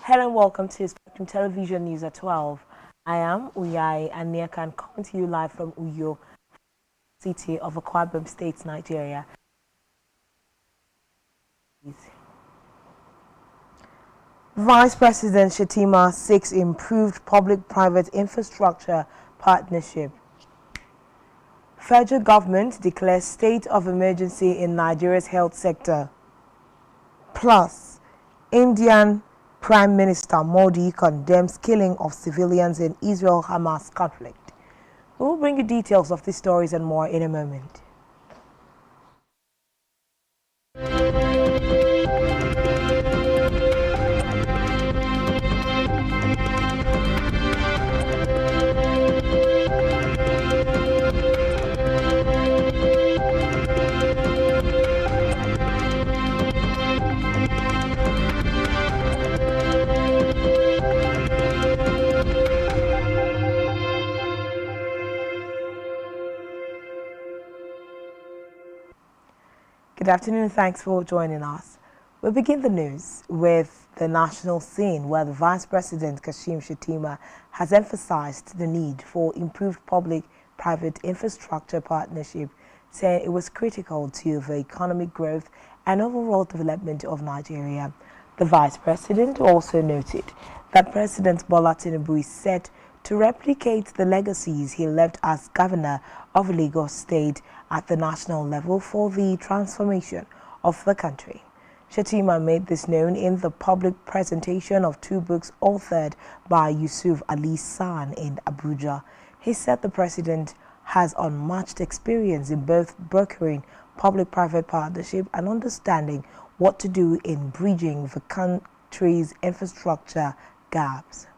Hello and welcome to Spectrum Television News at 12. I am Uyai Aniekan coming to you live from Uyo city of Akwa Ibom State, Nigeria. Vice President Shettima seeks improved public-private infrastructure partnership. Federal government declares state of emergency in Nigeria's health sector. Plus, Indian Prime Minister Modi condemns killing of civilians in Israel-Hamas conflict. We will bring you details of these stories and more in a moment. Good afternoon, thanks for joining us. We begin the news with the national scene where the Vice President Kashim Shettima has emphasized the need for improved public-private infrastructure partnership, saying it was critical to the economic growth and overall development of Nigeria. The Vice President also noted that President Bola Tinubu is set to replicate the legacies he left as governor of Lagos State at the national level for the transformation of the country. Shettima made this known in the public presentation of two books authored by Yusuf Ali San in Abuja. He said the president has unmatched experience in both brokering public-private partnership and understanding what to do in bridging the country's infrastructure gaps.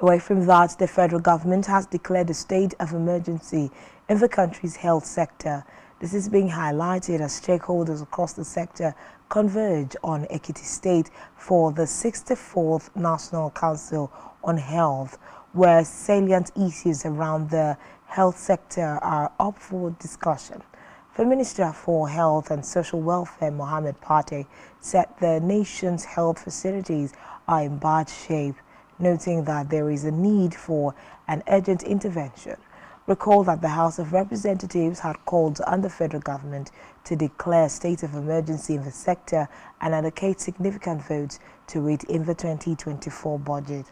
Away from that, the federal government has declared a state of emergency in the country's health sector. This is being highlighted as stakeholders across the sector converge on Ekiti State for the 64th National Council on Health, where salient issues around the health sector are up for discussion. The Minister for Health and Social Welfare, Mohammed Pate, said the nation's health facilities are in bad shape, noting that there is a need for an urgent intervention. Recall that the House of Representatives had called on the federal government to declare a state of emergency in the sector and allocate significant votes to it in the 2024 budget.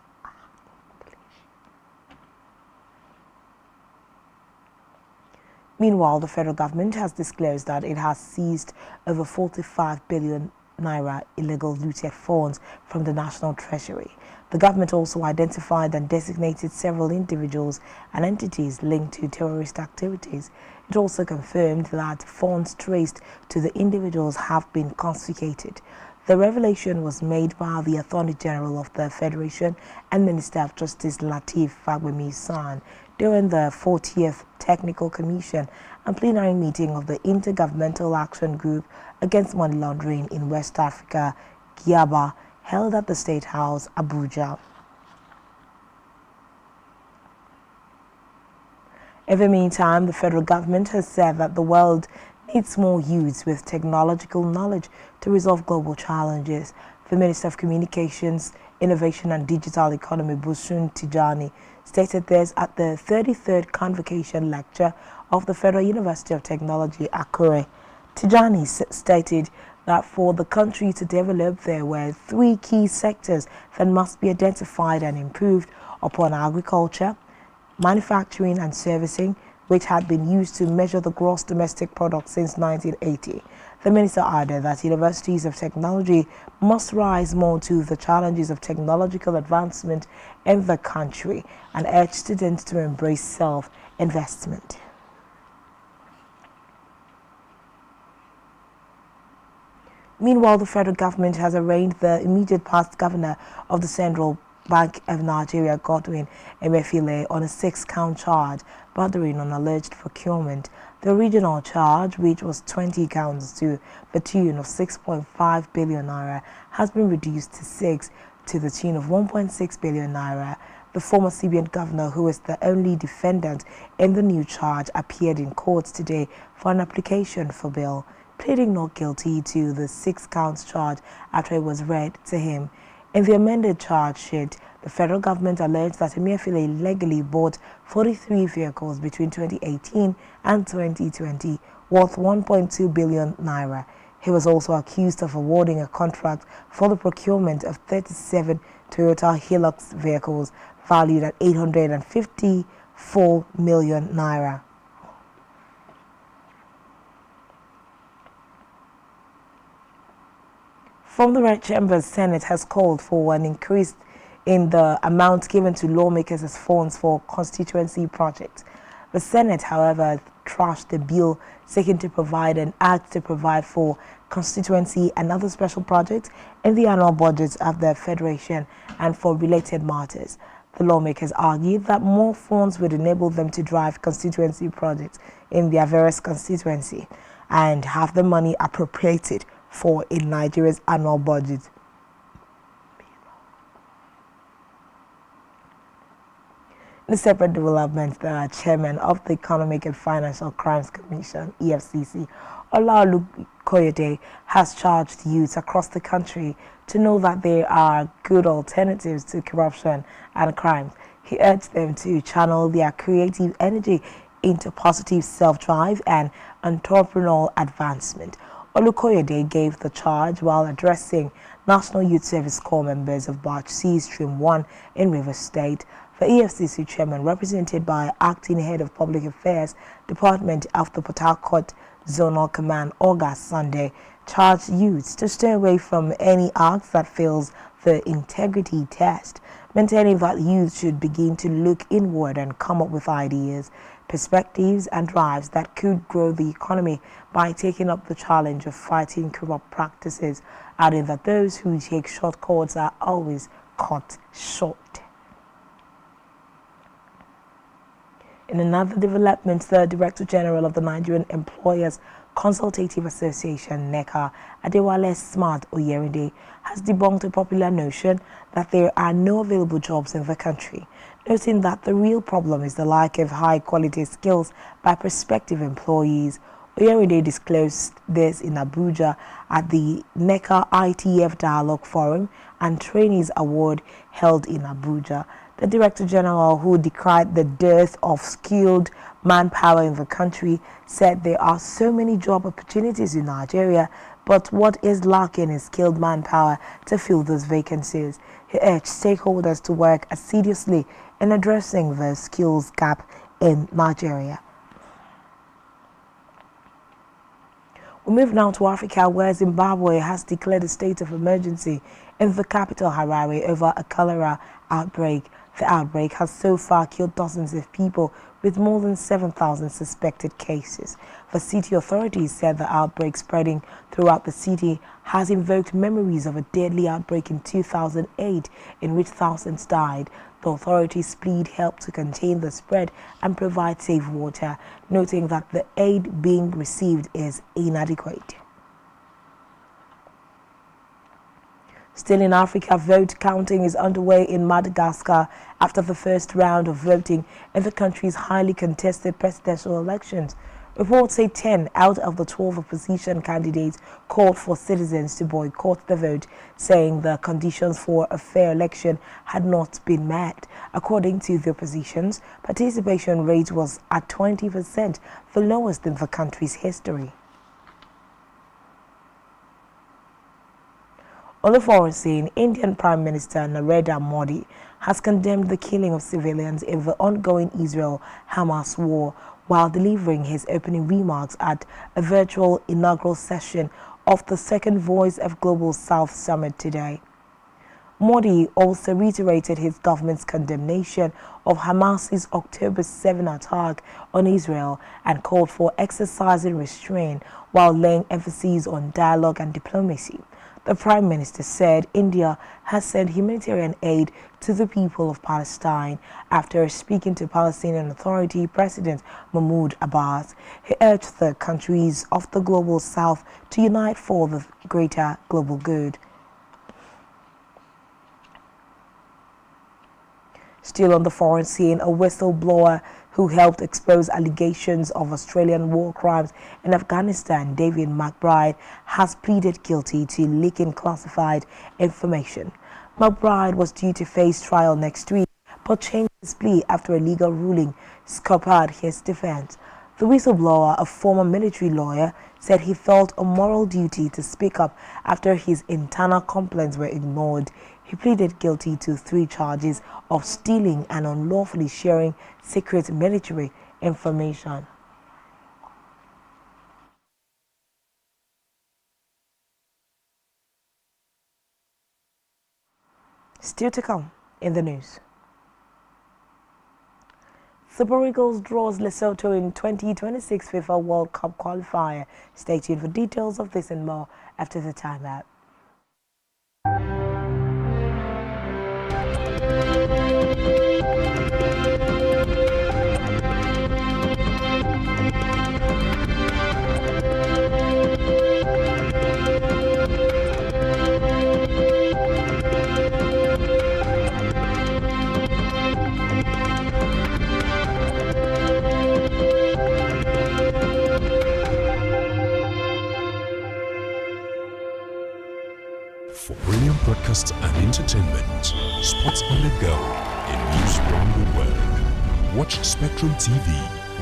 Meanwhile, the federal government has disclosed that it has seized over 45 billion naira illegal looted funds from the National Treasury. The government also identified and designated several individuals and entities linked to terrorist activities. It also confirmed that funds traced to the individuals have been confiscated. The revelation was made by the Attorney General of the Federation and Minister of Justice Lateef Fagbemi-San during the 40th Technical Commission and plenary meeting of the Intergovernmental Action Group Against Money Laundering in West Africa, GIABA, held at the State House, Abuja. In the meantime, the federal government has said that the world needs more youths with technological knowledge to resolve global challenges. The Minister of Communications, Innovation and Digital Economy, Bosun Tijani, stated this at the 33rd Convocation Lecture of the Federal University of Technology, Akure. Tijani stated that for the country to develop, there were three key sectors that must be identified and improved upon: agriculture, manufacturing and servicing, which had been used to measure the gross domestic product since 1980. The minister added that universities of technology must rise more to the challenges of technological advancement in the country and urged students to embrace self-investment. Meanwhile, the federal government has arraigned the immediate past governor of the Central Bank of Nigeria, Godwin Emefiele, on a 6-count charge bordering on alleged procurement. The original charge, which was 20 counts to the tune of 6.5 billion naira, has been reduced to 6 to the tune of 1.6 billion naira. The former CBN governor, who is the only defendant in the new charge, appeared in court today for an application for bail. pleading not guilty to the 6 counts charge after it was read to him. In the amended charge sheet, the federal government alleged that Emefiele illegally bought 43 vehicles between 2018 and 2020, worth 1.2 billion naira. He was also accused of awarding a contract for the procurement of 37 Toyota Hilux vehicles valued at 854 million naira. From the Red Chambers, Senate has called for an increase in the amount given to lawmakers as funds for constituency projects. The Senate, however, trashed the bill seeking to provide an act to provide for constituency and other special projects in the annual budgets of the Federation and for related matters. The lawmakers argued that more funds would enable them to drive constituency projects in their various constituency and have the money appropriated for in Nigeria's annual budget. In a separate development, the chairman of the Economic and Financial Crimes Commission, EFCC, Olukoyede, has charged youths across the country to know that there are good alternatives to corruption and crimes. He urged them to channel their creative energy into positive self-drive and entrepreneurial advancement. Olukoyede gave the charge while addressing National Youth Service Corps members of Batch C Stream 1 in Rivers State. The EFCC chairman, represented by Acting Head of Public Affairs, Department of the Port Harcourt Zonal Command, August Sunday, charged youths to stay away from any acts that fails the integrity test, maintaining that youth should begin to look inward and come up with ideas, perspectives and drives that could grow the economy by taking up the challenge of fighting corrupt practices, adding that those who take shortcuts are always caught short. In another development, the Director General of the Nigerian Employers Consultative Association, NECA, Adewale Smart Oyerinde, has debunked a popular notion that there are no available jobs in the country, noting that the real problem is the lack of high-quality skills by prospective employees. Oyerinde disclosed this in Abuja at the NECA ITF Dialogue Forum and Trainees Award held in Abuja. The Director General, who decried the dearth of skilled manpower in the country, said there are so many job opportunities in Nigeria, but what is lacking is skilled manpower to fill those vacancies. He urged stakeholders to work assiduously in addressing the skills gap in Nigeria. We move now to Africa, where Zimbabwe has declared a state of emergency in the capital Harare over a cholera outbreak. The outbreak has so far killed dozens of people, with more than 7,000 suspected cases. The city authorities said the outbreak spreading throughout the city has invoked memories of a deadly outbreak in 2008 in which thousands died. The authorities plead help to contain the spread and provide safe water, noting that the aid being received is inadequate. Still in Africa, vote counting is underway in Madagascar after the first round of voting in the country's highly contested presidential elections. Reports say 10 out of the 12 opposition candidates called for citizens to boycott the vote, saying the conditions for a fair election had not been met. According to the opposition's, participation rate was at 20%, the lowest in the country's history. On the foreign scene, Indian Prime Minister Narendra Modi has condemned the killing of civilians in the ongoing Israel-Hamas war while delivering his opening remarks at a virtual inaugural session of the Second Voice of Global South Summit today. Modi also reiterated his government's condemnation of Hamas's October 7 attack on Israel and called for exercising restraint while laying emphasis on dialogue and diplomacy. The Prime Minister said India has sent humanitarian aid to the people of Palestine after speaking to Palestinian Authority President Mahmoud Abbas. He urged the countries of the Global South to unite for the greater global good. Still on the foreign scene, a whistleblower who helped expose allegations of Australian war crimes in Afghanistan, David McBride, has pleaded guilty to leaking classified information. McBride was due to face trial next week, but changed his plea after a legal ruling scuppered his defense. The whistleblower, a former military lawyer, said he felt a moral duty to speak up after his internal complaints were ignored. He pleaded guilty to 3 charges of stealing and unlawfully sharing secret military information. Still to come in the news. Super Eagles draws Lesotho in 2026 FIFA World Cup qualifier. Stay tuned for details of this and more after the timeout. For brilliant broadcasts and entertainment, sports on the go, and news around the world, watch Spectrum TV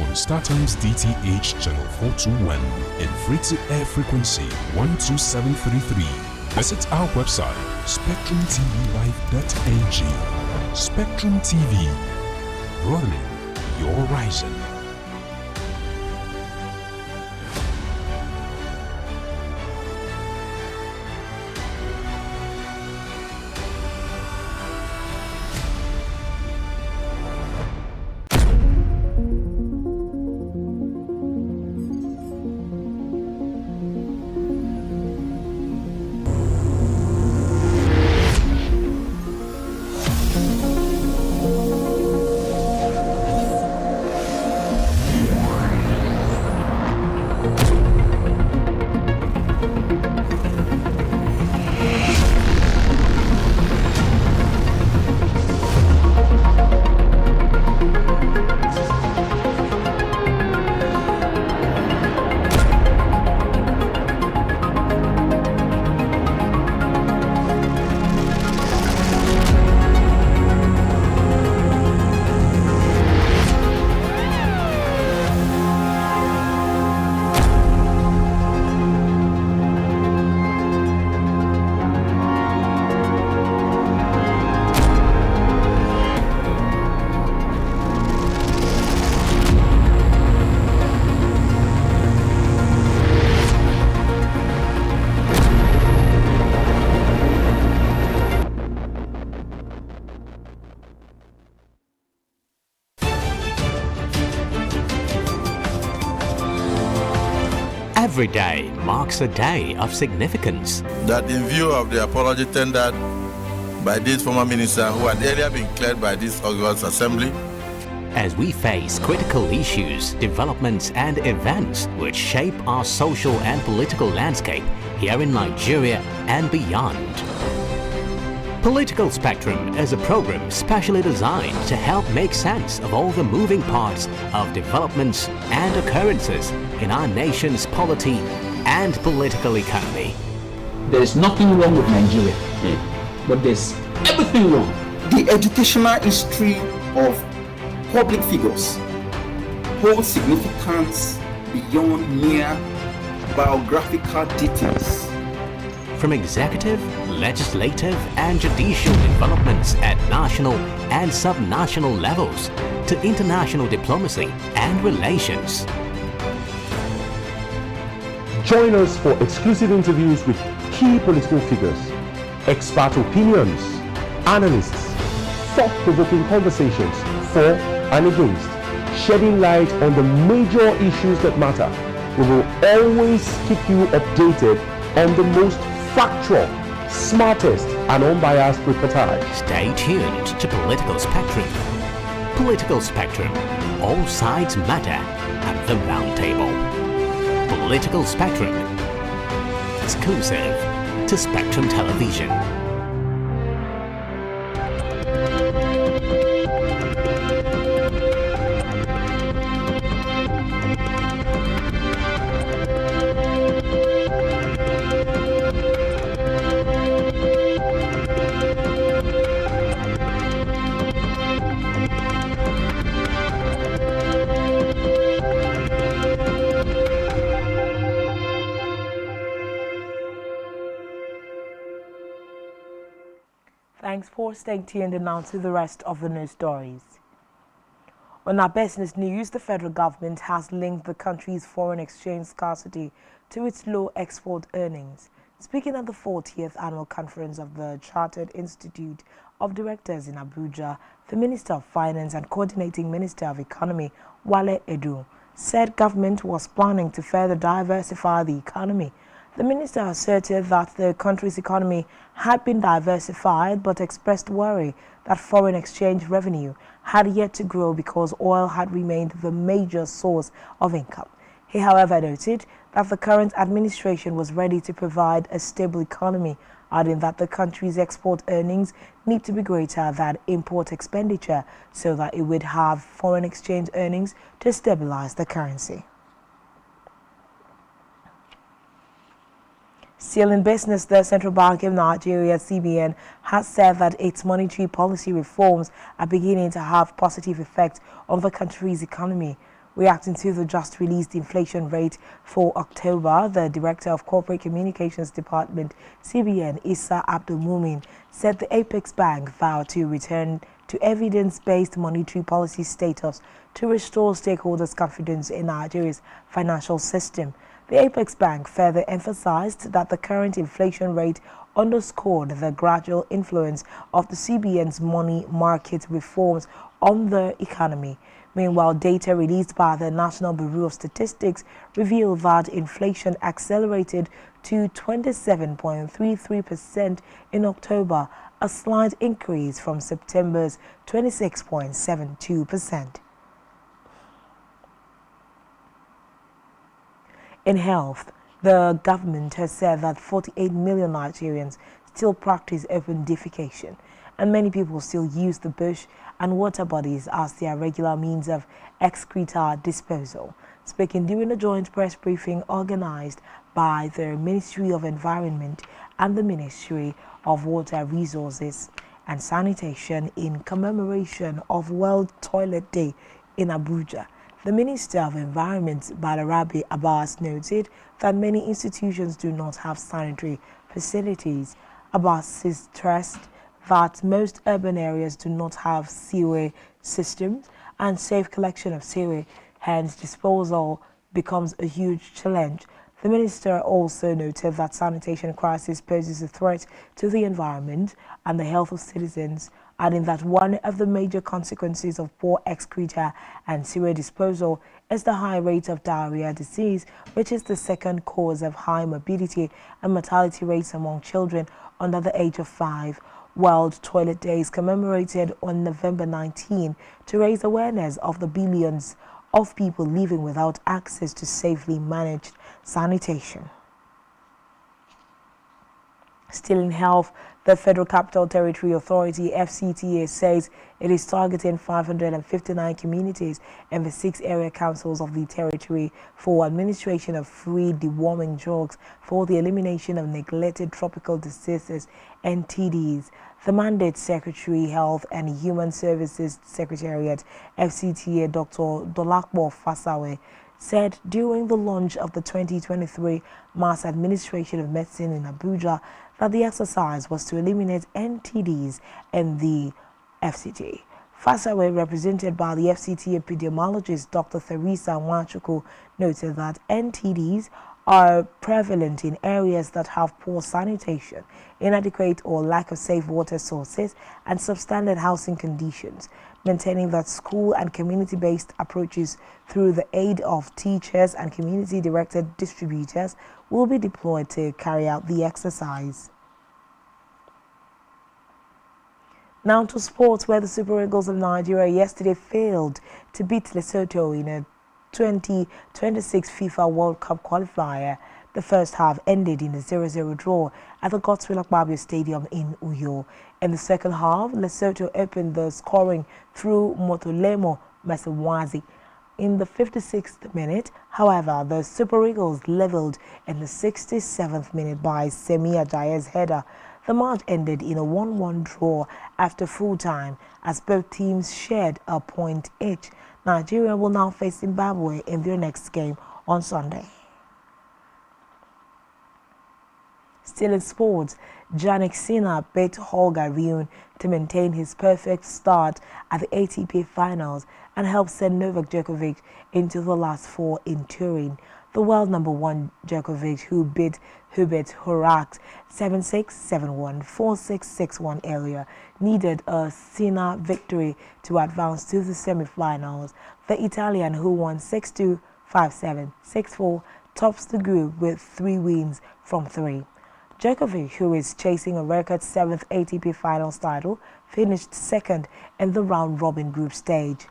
on StarTimes DTH channel 421 and free-to-air frequency 12733. Visit our website SpectrumTVLive.ng. Spectrum TV, broadening your horizon. Every day marks a day of significance. That in view of the apology tendered by this former minister who had earlier been cleared by this August Assembly, as we face critical issues, developments and events which shape our social and political landscape here in Nigeria and beyond. Political Spectrum is a program specially designed to help make sense of all the moving parts of developments and occurrences in our nation's polity and political economy. There is nothing wrong with Nigeria, but there's everything wrong. The educational history of public figures holds significance beyond mere biographical details. From executive, legislative and judicial developments at national and subnational levels to international diplomacy and relations. Join us for exclusive interviews with key political figures, expert opinions, analysts, thought-provoking conversations for and against, shedding light on the major issues that matter. We will always keep you updated on the most factual, smartest and unbiased reportage. Stay tuned to Political Spectrum. Political Spectrum. All sides matter at the round table. Political Spectrum. Exclusive to Spectrum Television. Thanks for staying tuned, and now to the rest of the news stories. On our business news, the federal government has linked the country's foreign exchange scarcity to its low export earnings. Speaking at the 40th annual conference of the Chartered Institute of Directors in Abuja, the Minister of Finance and Coordinating Minister of Economy, Wale Edu, said government was planning to further diversify the economy. The minister asserted that the country's economy had been diversified but expressed worry that foreign exchange revenue had yet to grow because oil had remained the major source of income. He, however, noted that the current administration was ready to provide a stable economy, adding that the country's export earnings need to be greater than import expenditure so that it would have foreign exchange earnings to stabilize the currency. Still in business, the Central Bank of Nigeria, CBN, has said that its monetary policy reforms are beginning to have positive effect on the country's economy. Reacting to the just released inflation rate for October, the Director of Corporate Communications Department, CBN, Issa Abdulmumin, said the Apex Bank vowed to return to evidence-based monetary policy status to restore stakeholders' confidence in Nigeria's financial system. The Apex Bank further emphasized that the current inflation rate underscored the gradual influence of the CBN's money market reforms on the economy. Meanwhile, data released by the National Bureau of Statistics revealed that inflation accelerated to 27.33% in October, a slight increase from September's 26.72%. In health, the government has said that 48 million Nigerians still practice open defecation, and many people still use the bush and water bodies as their regular means of excreta disposal. Speaking during a joint press briefing organized by the Ministry of Environment and the Ministry of Water Resources and Sanitation in commemoration of World Toilet Day in Abuja, the Minister of Environment, Balarabe Abbas, noted that many institutions do not have sanitary facilities. Abbas stressed that most urban areas do not have sewage systems and safe collection of sewage, hence disposal becomes a huge challenge. The minister also noted that sanitation crisis poses a threat to the environment and the health of citizens, adding that one of the major consequences of poor excreta and sewage disposal is the high rate of diarrhea disease, which is the second cause of high morbidity and mortality rates among children under the age of 5. World Toilet Day is commemorated on November 19 to raise awareness of the billions of people living without access to safely managed sanitation. Still in health, the Federal Capital Territory Authority, FCTA, says it is targeting 559 communities and the 6 area councils of the territory for administration of free deworming drugs for the elimination of neglected tropical diseases, NTDs. The Mandate Secretary, Health and Human Services Secretariat, FCTA, Dr. Dolakbo Fasawe, said during the launch of the 2023 Mass Administration of Medicine in Abuja that the exercise was to eliminate NTDs in the FCT. Fasawe, represented by the FCT epidemiologist Dr. Theresa Nwachukwu, noted that NTDs are prevalent in areas that have poor sanitation, inadequate or lack of safe water sources, and substandard housing conditions, maintaining that school and community-based approaches through the aid of teachers and community-directed distributors will be deployed to carry out the exercise. Now to sports, where the Super Eagles of Nigeria yesterday failed to beat Lesotho in a 2026 FIFA World Cup qualifier. The first half ended in a 0-0 draw at the Godswill Akpabio Stadium in Uyo. In the second half, Lesotho opened the scoring through Motolemo Masewazi. In the 56th minute, however, the Super Eagles leveled in the 67th minute by Semi Ajaye's header. The match ended in a 1-1 draw after full time as both teams shared a point each. Nigeria will now face Zimbabwe in their next game on Sunday. Still in sports, Jannik Sinner beat Holger Rune to maintain his perfect start at the ATP finals and help send Novak Djokovic into the last four in Turin. The world number one Djokovic, who beat Hubert Hurkacz 7-6, 7-1, 4-6, 6-1 earlier, needed a Sinner victory to advance to the semi-finals. The Italian, who won 6-2, 5-7, 6-4, tops the group with 3 wins from 3. Djokovic, who is chasing a record 7th ATP finals title, finished second in the round-robin group stage.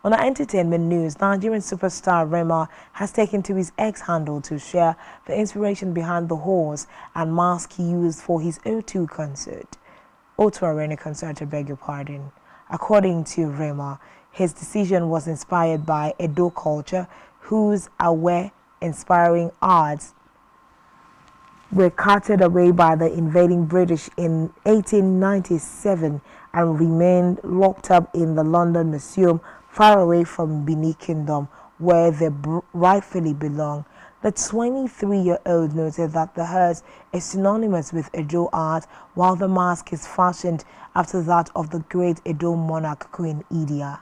On our entertainment news, Nigerian superstar Rema has taken to his X handle to share the inspiration behind the horse and mask he used for his O2 concert. O2 Arena concert, I beg your pardon. According to Rema, his decision was inspired by Edo culture, whose aware, inspiring arts were carted away by the invading British in 1897 and remained locked up in the London Museum, far away from Benin Kingdom, where they rightfully belong. The 23-year-old noted that the hearse is synonymous with Edo art, while the mask is fashioned after that of the great Edo monarch Queen Idia.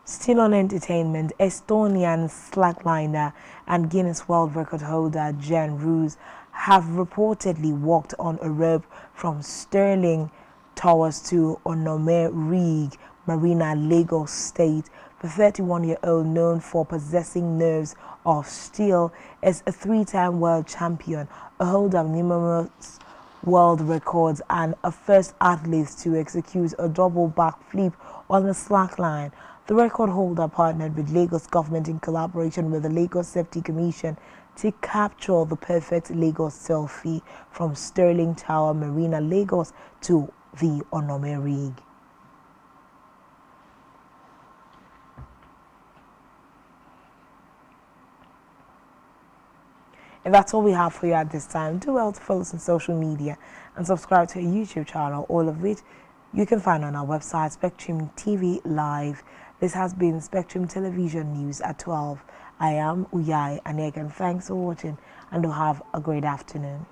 Still on entertainment, Estonian slackliner and Guinness World Record holder Jan Roos have reportedly walked on a rope from Stirling Towers to Onome Rig Marina, Lagos State. The 31-year-old, known for possessing nerves of steel, is a 3-time world champion, a holder of numerous world records, and a first athlete to execute a double backflip on the slackline. The record holder partnered with Lagos government in collaboration with the Lagos Safety Commission to capture the perfect Lagos selfie from Stirling Tower Marina, Lagos to the Onome Rig. And that's all we have for you at this time. Do well to follow us on social media and subscribe to our YouTube channel, all of which you can find on our website, SpectrumTv Live. This has been Spectrum Television News at 12. I am Uyai Aneg, and thanks for watching, and do have a great afternoon.